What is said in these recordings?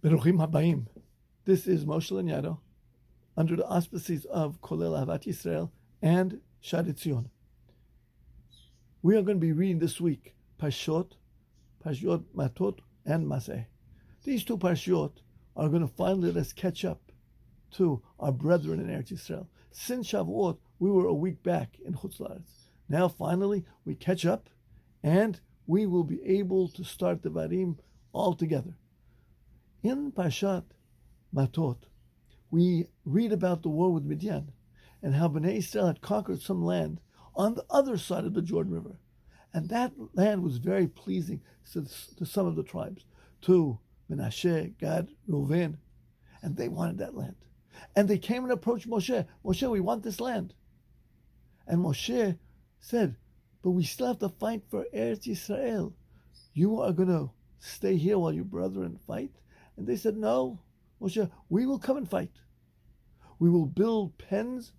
Beruchim Habayim. This is Moshe Langado under the auspices of Kollel Ahavat Yisrael and Sha'rei Tziyon. We are going to be reading this week Parshot MATTOT and Masa'ei. These two Parshot are going to finally let us catch up to our brethren in Eretz Yisrael. Since Shavuot, we were a week back in Chutz La'aretz. Now finally we catch up and we will be able to start the Varim all together. In Parshat MATTOT, we read about the war with Midian and how Bnei Israel had conquered some land on the other side of the Jordan River. And that land was very pleasing to some of the tribes, to Menashe, Gad, Reuven, and they wanted that land. And they came and approached Moshe. Moshe, we want this land. And Moshe said, but we still have to fight for Eretz Yisrael. You are going to stay here while your brethren fight? And they said, no, Moshe, we will come and fight. We will build pens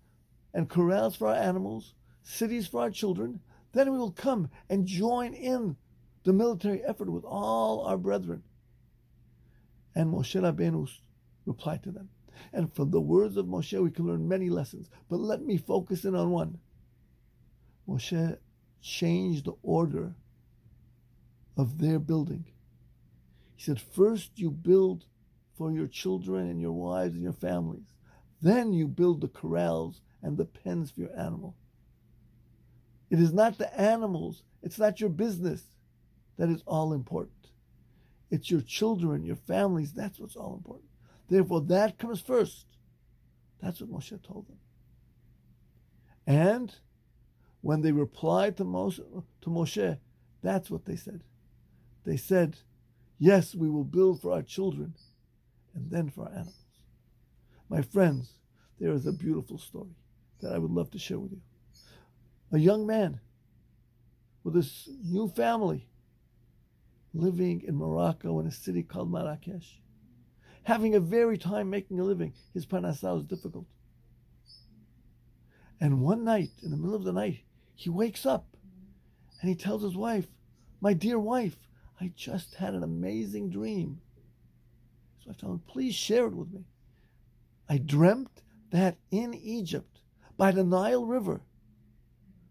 and corrals for our animals, cities for our children. Then we will come and join in the military effort with all our brethren. And Moshe Rabbeinu replied to them. And from the words of Moshe, we can learn many lessons. But let me focus in on one. Moshe changed the order of their building. He said, first you build for your children and your wives and your families. Then you build the corrals and the pens for your animal. It is not the animals, it's not your business that is all important. It's your children, your families, that's what's all important. Therefore, that comes first. That's what Moshe told them. And when they replied to Moshe, that's what they said. They said, yes, we will build for our children and then for our animals. My friends, there is a beautiful story that I would love to share with you. A young man with his new family living in Morocco in a city called Marrakesh, having a very time making a living. His parnassah was difficult. And one night, in the middle of the night, he wakes up and he tells his wife, my dear wife, I just had an amazing dream. So I told him, please share it with me. I dreamt that in Egypt, by the Nile River,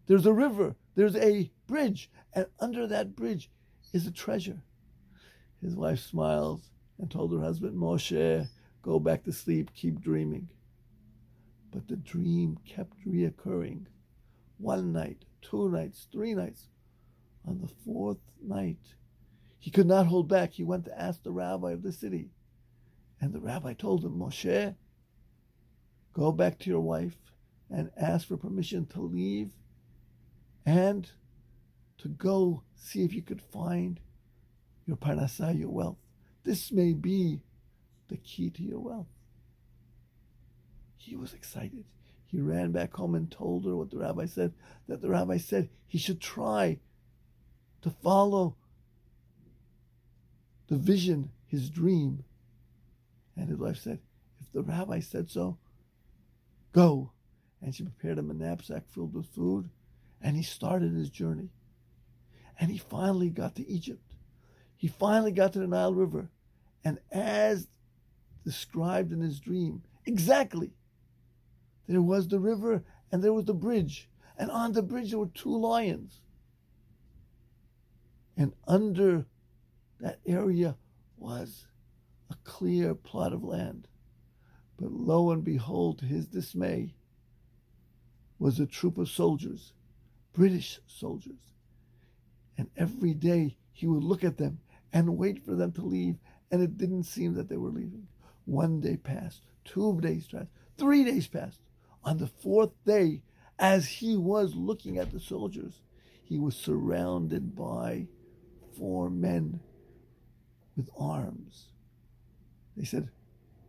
there's a bridge, and under that bridge is a treasure. His wife smiles and told her husband, Moshe, go back to sleep, keep dreaming. But the dream kept reoccurring. One night, 2 nights, 3 nights. On the 4th night, he could not hold back. He went to ask the rabbi of the city. And the rabbi told him, Moshe, go back to your wife and ask for permission to leave and to go see if you could find your parnassah, your wealth. This may be the key to your wealth. He was excited. He ran back home and told her what the rabbi said, that the rabbi said he should try to follow the vision, his dream. And his wife said, if the rabbi said so, go. And she prepared him a knapsack filled with food, and he started his journey. And he finally got to Egypt. He finally got to the Nile River. And as described in his dream, exactly, there was the river and there was the bridge. And on the bridge there were 2 lions. And under that area was a clear plot of land. But lo and behold, to his dismay, was a troop of soldiers, British soldiers. And every day he would look at them and wait for them to leave, and it didn't seem that they were leaving. 1 day passed, 2 days passed, 3 days passed. On the 4th day, as he was looking at the soldiers, he was surrounded by 4 men with arms. They said,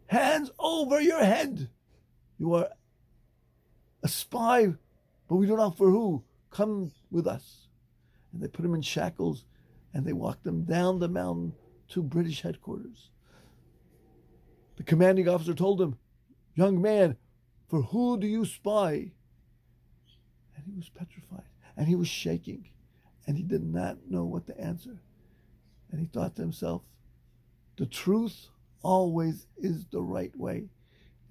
hands over your head. You are a spy, but we don't know for who. Come with us. And they put him in shackles and they walked him down the mountain to British headquarters. The commanding officer told him, young man, for who do you spy? And he was petrified and he was shaking and he did not know what to answer. And he thought to himself, the truth always is the right way.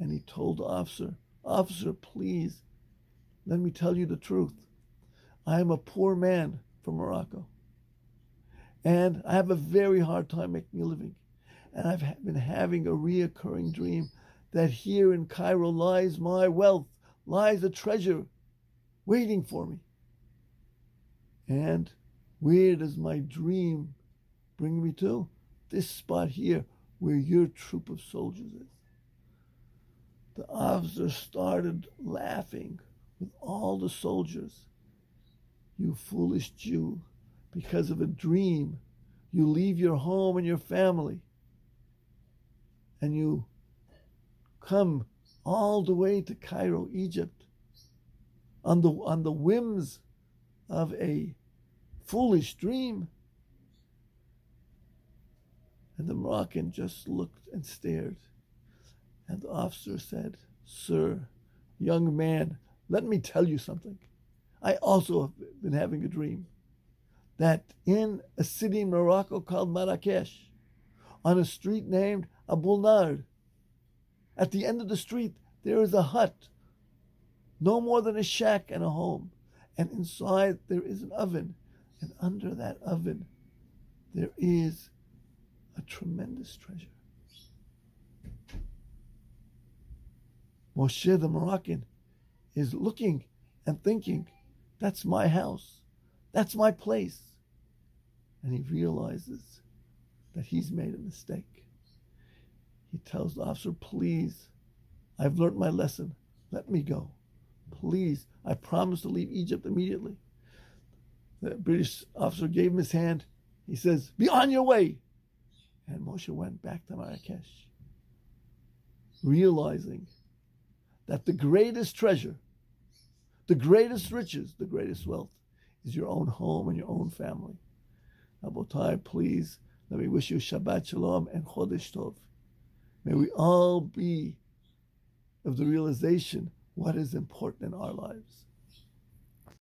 And he told the officer, "Officer, please, let me tell you the truth. I am a poor man from Morocco. And I have a very hard time making a living. And I've been having a reoccurring dream that here in Cairo lies my wealth, lies a treasure waiting for me. And where does my dream bring me to? This spot here where your troop of soldiers is." The officer started laughing with all the soldiers. "You foolish Jew, because of a dream, you leave your home and your family, and you come all the way to Cairo, Egypt, on the whims of a foolish dream." And the Moroccan just looked and stared. And the officer said, "Sir, young man, let me tell you something. I also have been having a dream that in a city in Morocco called Marrakesh, on a street named Abul Nard, at the end of the street there is a hut, no more than a shack and a home. And inside there is an oven. And under that oven there is a tremendous treasure." Moshe the Moroccan is looking and thinking, that's my house. That's my place. And he realizes that he's made a mistake. He tells the officer, "Please, I've learned my lesson. Let me go. Please, I promise to leave Egypt immediately." The British officer gave him his hand. He says, "Be on your way." And Moshe went back to Marrakesh, realizing that the greatest treasure, the greatest riches, the greatest wealth is your own home and your own family. Rabotai, please, let me wish you Shabbat Shalom and Chodesh Tov. May we all be of the realization what is important in our lives.